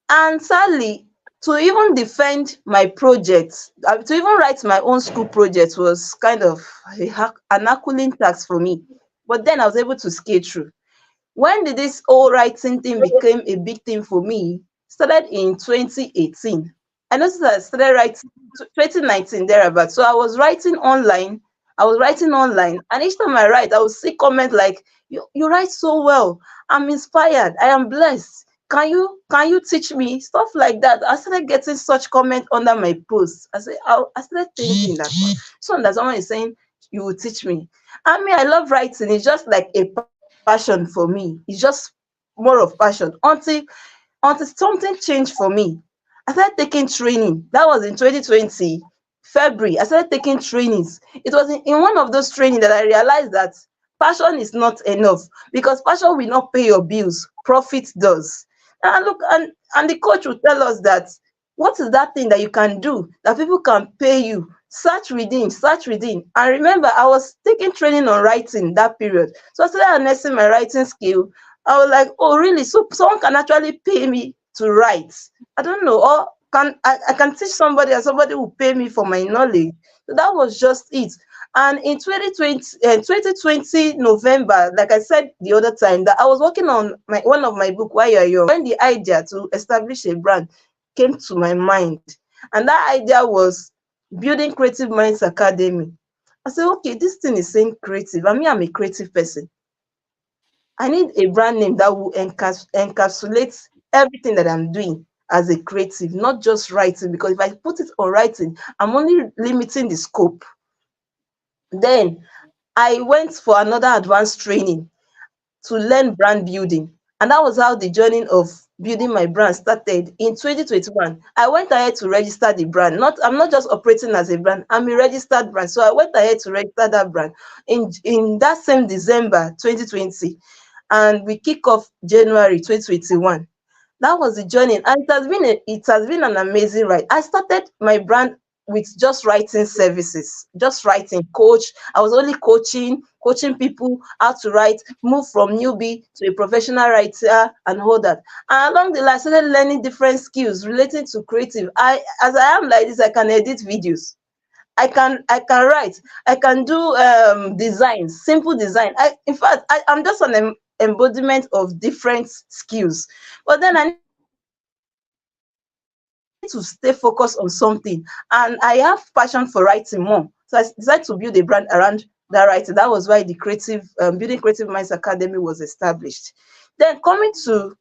And sadly, to even defend my project, to even write my own school project was kind of an Herculean task for me. But then I was able to scale through. When did this whole writing thing became a big thing for me? Started in 2018. I noticed that I started writing 2019 thereabout. So I was writing online, and each time I write, I will see comment like, you write so well. I'm inspired. I am blessed. Can you teach me stuff like that? I started getting such comment under my posts. I started thinking that so that someone is saying you will teach me. I mean, I love writing. It's just like a passion for me. It's just more of passion until something changed for me. I started taking training. That was in 2020, February. I started taking trainings. It was in one of those trainings that I realized that passion is not enough, because passion will not pay your bills. Profit does. And look, and the coach will tell us that what is that thing that you can do that people can pay you? Search within, search within. And remember, I was taking training on writing that period. So I started harnessing my writing skill. I was like, oh, really? So someone can actually pay me to write. I don't know. Or I can teach somebody, and somebody will pay me for my knowledge. So that was just it. And in 2020 November, like I said the other time, that I was working on one of my book, Why You're Young, when the idea to establish a brand came to my mind. And that idea was building Creative Minds Academy. I said, okay, this thing is saying creative. I mean, I'm a creative person. I need a brand name that will encapsulate everything that I'm doing as a creative, not just writing, because if I put it on writing, I'm only limiting the scope. Then I went for another advanced training to learn brand building. And that was how the journey of building my brand started in 2021. I went ahead to register the brand. I'm not just operating as a brand, I'm a registered brand. So I went ahead to register that brand in that same December 2020. And we kick off January 2021. That was the journey, and it has been an amazing ride. I started my brand with just writing services, just writing coach. I was only coaching people how to write, move from newbie to a professional writer and all that. And along the line, I started learning different skills relating to creative. As I am like this, I can edit videos. I can write. I can do designs, simple design. In fact, I'm just an embodiment of different skills. But then I need to stay focused on something, and I have passion for writing more. So I decided to build a brand around that writing. That was why the creative building creative minds academy was established. Then coming to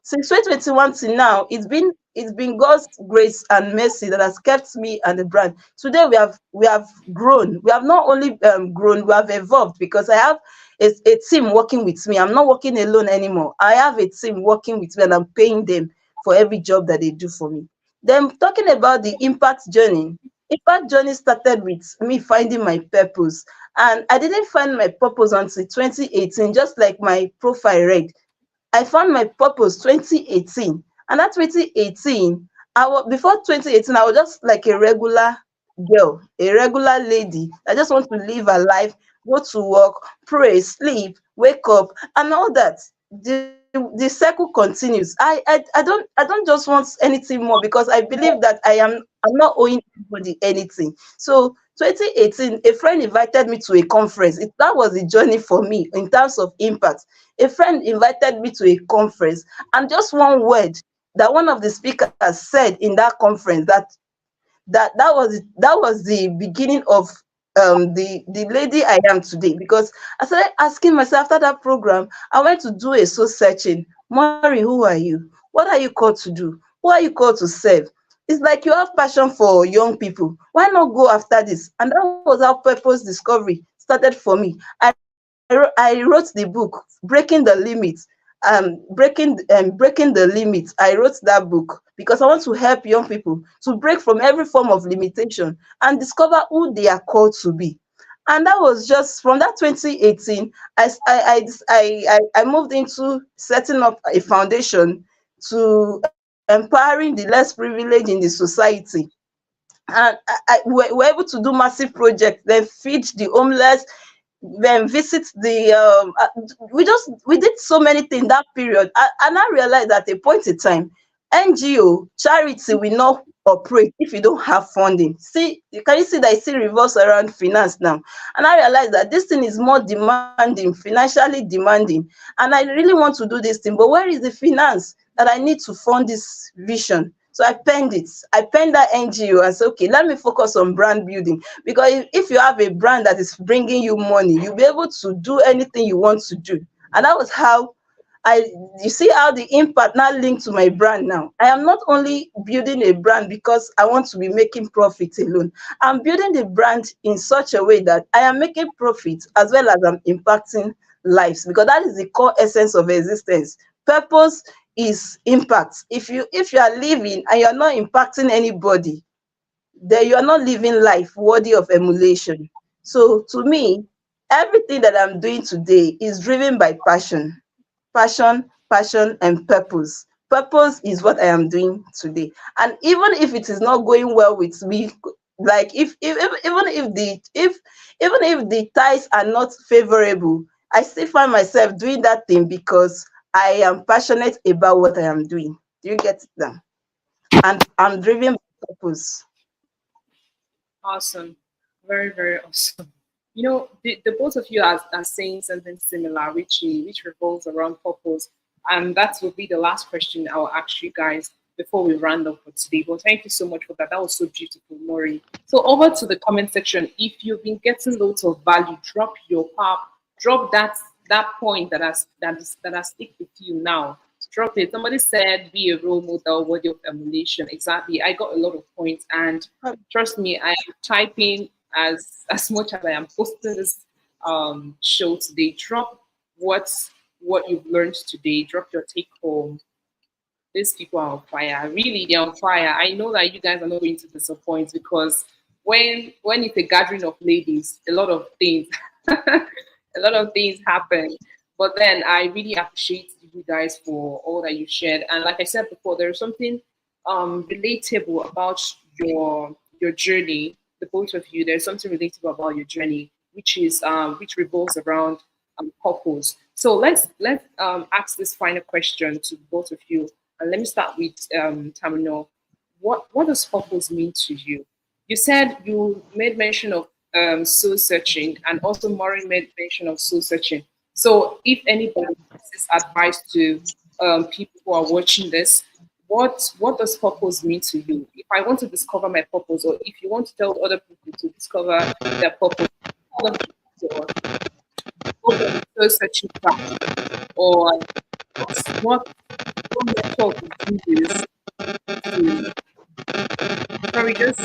since 2021 till now, it's been God's grace and mercy that has kept me and the brand. Today we have grown. We have not only grown, we have evolved because I have a team working with me. I'm not working alone anymore. I have a team working with me, and I'm paying them for every job that they do for me. Then talking about the impact journey started with me finding my purpose. And I didn't find my purpose until 2018, just like my profile read. I found my purpose 2018. And that 2018, before 2018, I was just like a regular girl, a regular lady. I just want to live a life, go to work, pray, sleep, wake up, and all that. The cycle continues. I don't just want anything more, because I believe that I'm not owing anybody anything. So 2018, a friend invited me to a conference. That was the journey for me in terms of impact. A friend invited me to a conference, and just one word that one of the speakers said in that conference, that was the beginning of the lady I am today. Because I started asking myself after that program, I went to do a soul searching. Mori, who are you? What are you called to do? Who are you called to serve? It's like you have passion for young people. Why not go after this? And that was how purpose discovery started for me. I wrote the book Breaking the Limits. Breaking the Limits. I wrote that book because I want to help young people to break from every form of limitation and discover who they are called to be. And that was just from that 2018. I moved into setting up a foundation to empowering the less privileged in the society. And we're able to do massive projects, then feed the homeless, then visit the we did so many things that period. And I realized at a point in time, NGO charity will not operate if you don't have funding. See, can you see that it still revolves around finance now? And I realized that this thing is more demanding, financially demanding, and I really want to do this thing, but where is the finance that I need to fund this vision? So I penned that NGO and said, okay, let me focus on brand building. Because if you have a brand that is bringing you money, you'll be able to do anything you want to do. And that was how I, you see how the impact now linked to my brand now. I am not only building a brand because I want to be making profit alone. I'm building the brand in such a way that I am making profit as well as I'm impacting lives, because that is the core essence of existence. Purpose is impact. If you are living and you're not impacting anybody, then you are not living life worthy of emulation. So to me, everything that I'm doing today is driven by passion, and purpose. Purpose is what I am doing today. And even if it is not going well with me, like even if the ties are not favorable, I still find myself doing that thing because I am passionate about what I am doing. Do you get it now? And I'm driven by purpose. Awesome. Very, very awesome. The both of you are saying something similar, which revolves around purpose. And that will be the last question I'll ask you guys before we round up for today. But thank you so much for that. That was so beautiful, Maury. So over to the comment section. If you've been getting loads of value, drop your pop, drop that point that has stick with you now. Drop it. Somebody said be a role model worthy of emulation. Exactly. I got a lot of points, and trust me, I am typing as much as I am posting this show today. Drop what you've learned today. Drop your take home. These people are on fire. Really, they're on fire. I know that you guys are not going to disappoint, because when it's a gathering of ladies, a lot of things a lot of things happen. But then I really appreciate you guys for all that you shared. And like I said before, there's something relatable about your journey, the both of you. There's something relatable about your journey, which revolves around purpose. So let's ask this final question to both of you, and let me start with Tamino. What does purpose mean to you? You said you made mention of soul searching, and also Maureen made mention of soul searching. So, if anybody gives this advice to people who are watching this, what does purpose mean to you? If I want to discover my purpose, or if you want to tell other people to discover their purpose, what or go on a soul searching path, or what what method would you use to sorry, just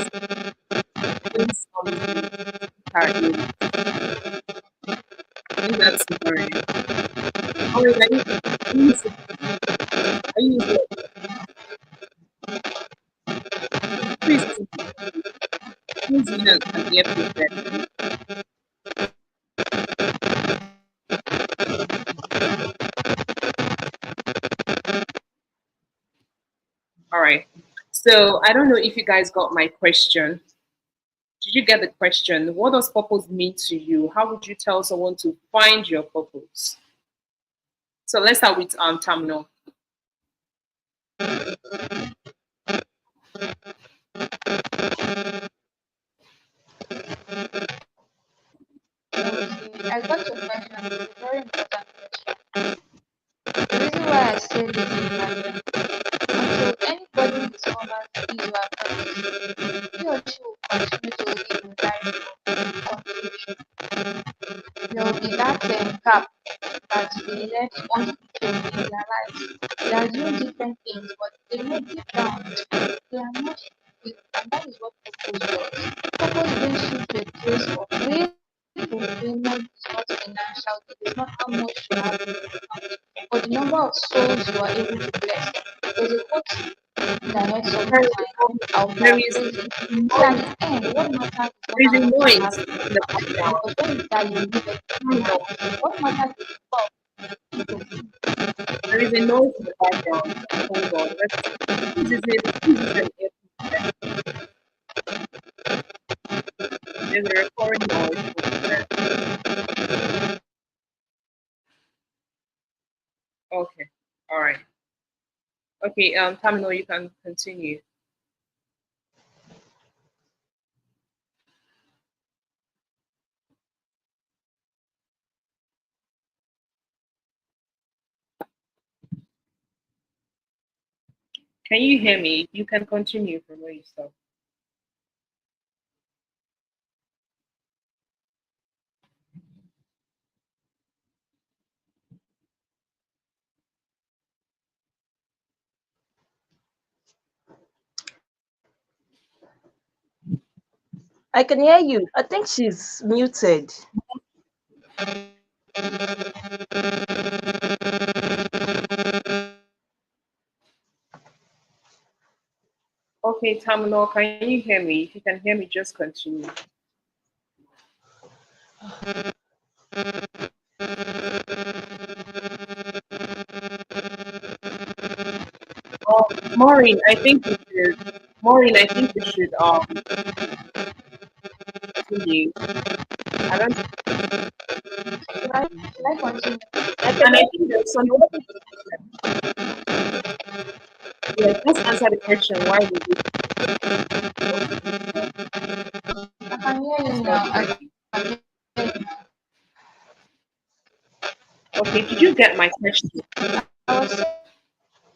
doing some carrying. I think that's Maureen. Maureen, are you using please use an earpiece there, please. All right. So I don't know if you guys got my question. Did you get the question? What does purpose mean to you? How would you tell someone to find your purpose? So let's start with Tamno. Okay, I got your question. It's a very important question. The reason why I said this is that until anybody discovers his or her purpose, he or she will continue to live in life of confusion. There will be that gap that they left unfulfilled in their lives. They are doing different things, but they know deep down they are not fulfilled, and that is what purpose does. Purpose brings you to a place of real fulfillment. Is not financial, it is not how much you have in your account, but the number of souls you are able to bless. There's a quote that I heard There someone is saying, I'll there is paraphrase it. See, at noise. the end, what matters is not There is how a much you have noise in in the your account, background. because when you die, you leave everything No, behind. What matters is the there is a noise in the background. Hold on. Let's who's using an earpiece there? There's a recurring noise over there. Okay. All right. Okay, Tamino, you can continue. Can you hear me? You can continue from where you stopped. I can hear you. I think she's muted. Okay, Tamino, can you hear me? If you can hear me, just continue. Maureen, I think we should. Maureen, I think we should continue. I don't, should I continue? I can and I hear think there's you. something. Yeah, just answer the question. Why did it I can hear you stop now. I breaking? can hear you now. Okay, did you get my question? I was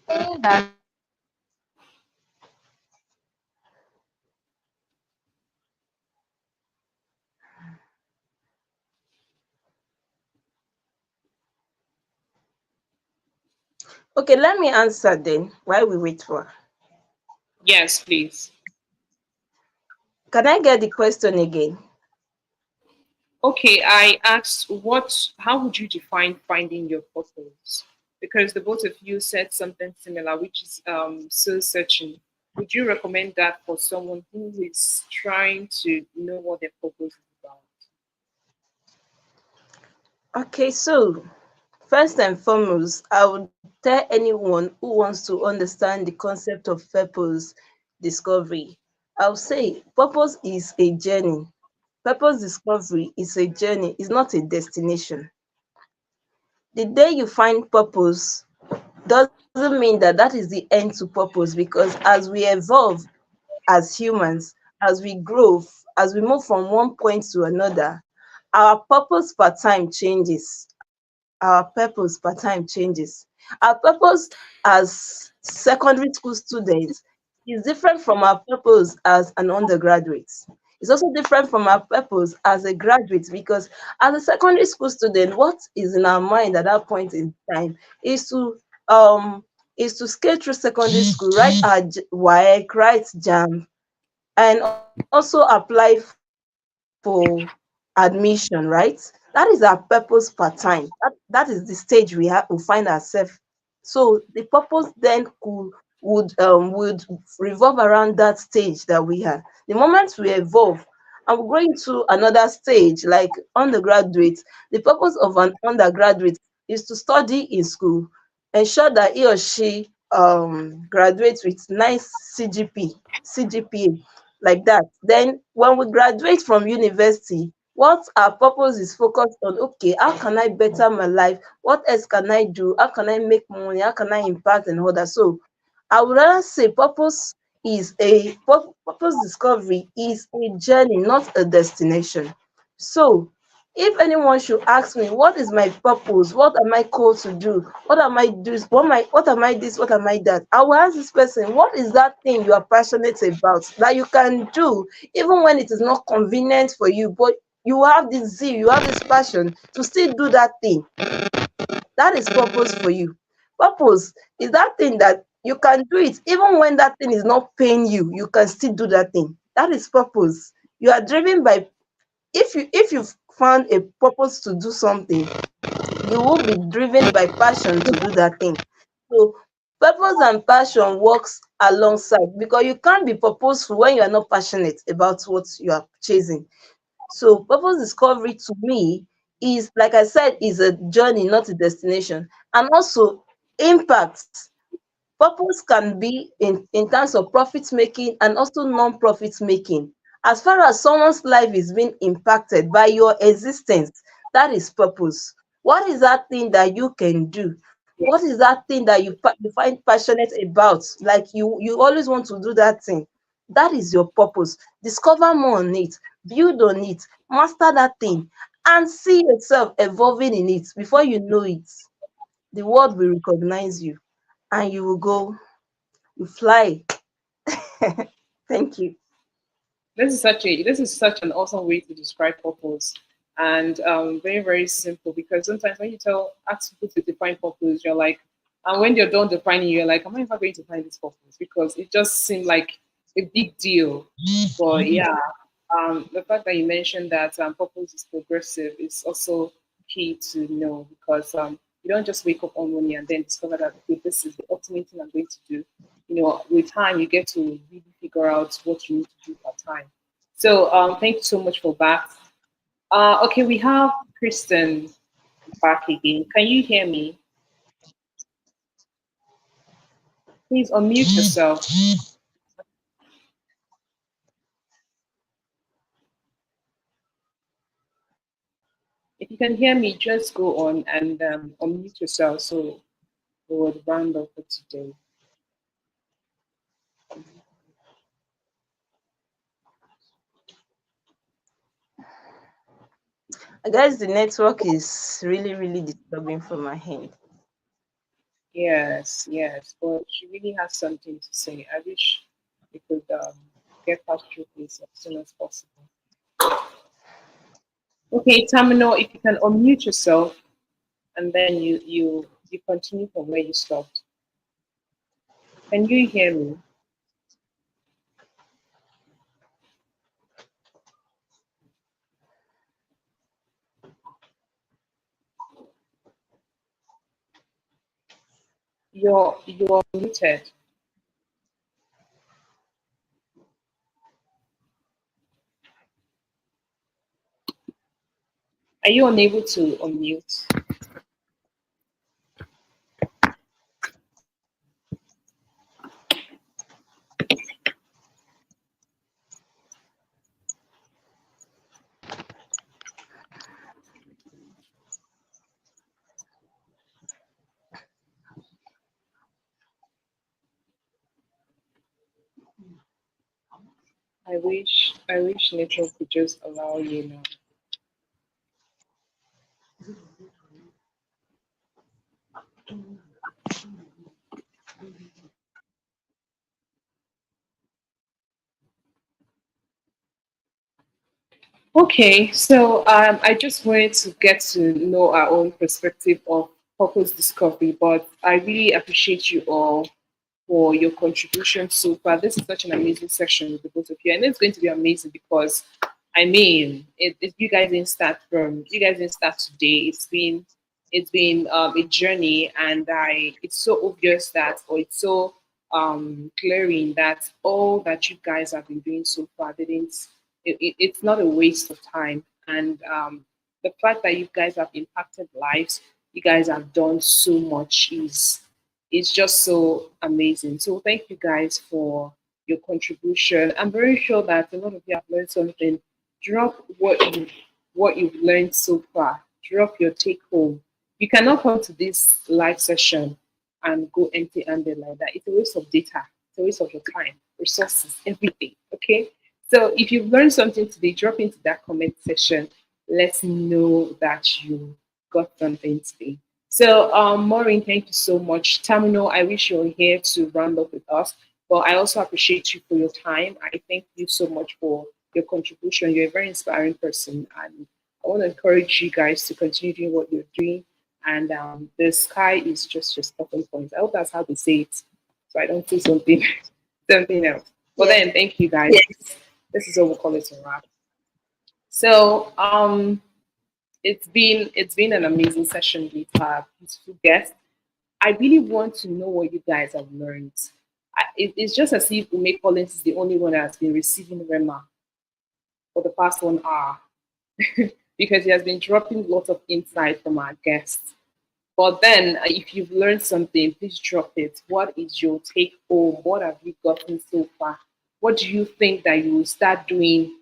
saying that Okay, let me answer then while we wait for her. Yes, please. Can I get the question again? Okay, I asked how would you define finding your purpose? Because the both of you said something similar, which is soul searching. Would you recommend that for someone who is trying to know what their purpose is about? Okay, so first and foremost, I would tell anyone who wants to understand the concept of purpose discovery I'll say purpose is a journey. Purpose discovery is a journey, it's not a destination. The day you find purpose doesn't mean that that is the end to purpose, because as we evolve as humans, as we grow, as we move from one point to another, our purpose per time changes. Our purpose per time changes. Our purpose as secondary school students is different from our purpose as an undergraduate. It's also different from our purpose as a graduate, because as a secondary school student, what is in our mind at that point in time is to um scale through secondary school, write our WAEC, write JAM, and also apply for admission, right? That is our purpose per time. That is the stage we find ourselves. So the purpose then would revolve around that stage that we are. The moment we evolve and we go into another stage like undergraduate, the purpose of an undergraduate is to study in school, ensure that he or she graduates with nice CGPA, like that. Then when we graduate from university, what our purpose is focused on, okay, how can I better my life? What else can I do? How can I make money? How can I impact and others? So I would rather say purpose discovery is a journey, not a destination. So if anyone should ask me what is my purpose, what am I called to do, what am I do, what am I this, what am I that, I will ask this person, what is that thing you are passionate about that you can do even when it is not convenient for you, but you have this zeal, you have this passion to still do that thing. That is purpose for you. Purpose is that thing that you can do it even when that thing is not paying you, you can still do that thing. That is purpose. You are driven by, if you've found a purpose to do something, you will be driven by passion to do that thing. So purpose and passion works alongside, because you can't be purposeful when you are not passionate about what you are chasing. So purpose discovery to me is, like I said, is a journey, not a destination. And also impact. Purpose can be in terms of profit making and also non-profit making. As far as someone's life is being impacted by your existence, that is purpose. What is that thing that you can do? What is that thing that you find passionate about? Like you always want to do that thing. That is your purpose. Discover more on it, build on it, master that thing, and see yourself evolving in it. Before you know it, the world will recognize you and you will go, you fly. Thank you. This is such an awesome way to describe purpose, and very very simple, because sometimes when you tell ask people to define purpose, you're like, and when you're done defining, you're like, am I ever going to find this purpose? Because it just seemed like a big deal. But yeah, the fact that you mentioned that purpose is progressive is also key to know, because you don't just wake up one morning and then discover that, okay, this is the ultimate thing I'm going to do. With time, you get to really figure out what you need to do per time. So thank you so much for that. Okay, we have Kristen back again. Can you hear me? Please unmute yourself. If you can hear me, just go on and unmute yourself so we would round up for today. I guess the network is really, really disturbing from my end. Yes, yes, but she really has something to say. I wish we could get past through this as soon as possible. Okay, Tamino, if you can unmute yourself and then you continue from where you stopped. Can you hear me? You're muted. Are you unable to unmute? I wish network could just allow you now. Okay, so I just wanted to get to know our own perspective of purpose discovery, but I really appreciate you all for your contribution so far. This is such an amazing session with the both of you, and it's going to be amazing because I mean, you guys didn't start today. It's been a journey, and I it's so obvious that, or it's so glaring that all that you guys have been doing so far didn't. It's not a waste of time, and the fact that you guys have impacted lives, you guys have done so much is it's just so amazing. So thank you guys for your contribution. I'm very sure that a lot of you have learned something. Drop what you've learned so far. Drop your take home. You cannot come to this live session and go empty handed like that. It's a waste of data. It's a waste of your time, resources, everything. Okay. So if you've learned something today, drop into that comment section. Let's know that you got something today. So, Maureen, thank you so much. Tamino, I wish you were here to round up with us, but I also appreciate you for your time. I thank you so much for your contribution. You're a very inspiring person, and I want to encourage you guys to continue doing what you're doing. And the sky is just your stopping point. I hope that's how they say it, so I don't say something something else. But Yeah. then, thank you guys. This is what we call it a wrap. So, it's been an amazing session with our beautiful guests. I really want to know what you guys have learned. It's just as if Ume Collins is the only one that has been receiving Rema for the past 1 hour because he has been dropping lots of insight from our guests. But then, if you've learned something, please drop it. What is your take home? What have you gotten so far? What do you think that you will start doing,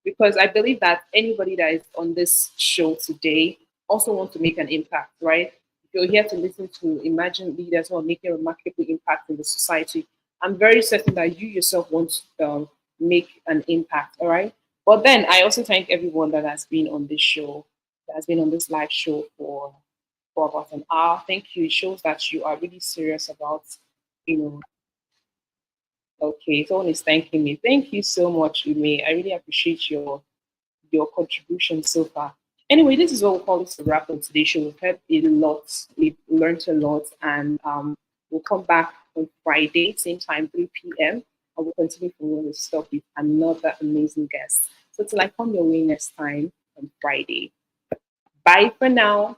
because I believe that anybody that is on this show today also wants to make an impact, right? If you're here to listen to Imagine leaders who are making a remarkable impact in the society, I'm very certain that you yourself want to make an impact, all right? But then I also thank everyone that has been on this show, that has been on this live show for about an hour. Thank you. It shows that you are really serious about, you know, okay, someone is thanking me. Thank you so much, Ume. I really appreciate your contribution so far. Anyway, this is what we call this a wrap on today's show. We've heard a lot, we've learned a lot, and we'll come back on Friday, same time, 3 p.m., and we'll continue from where we stop with another amazing guest. So till I come your way next time on Friday. Bye for now.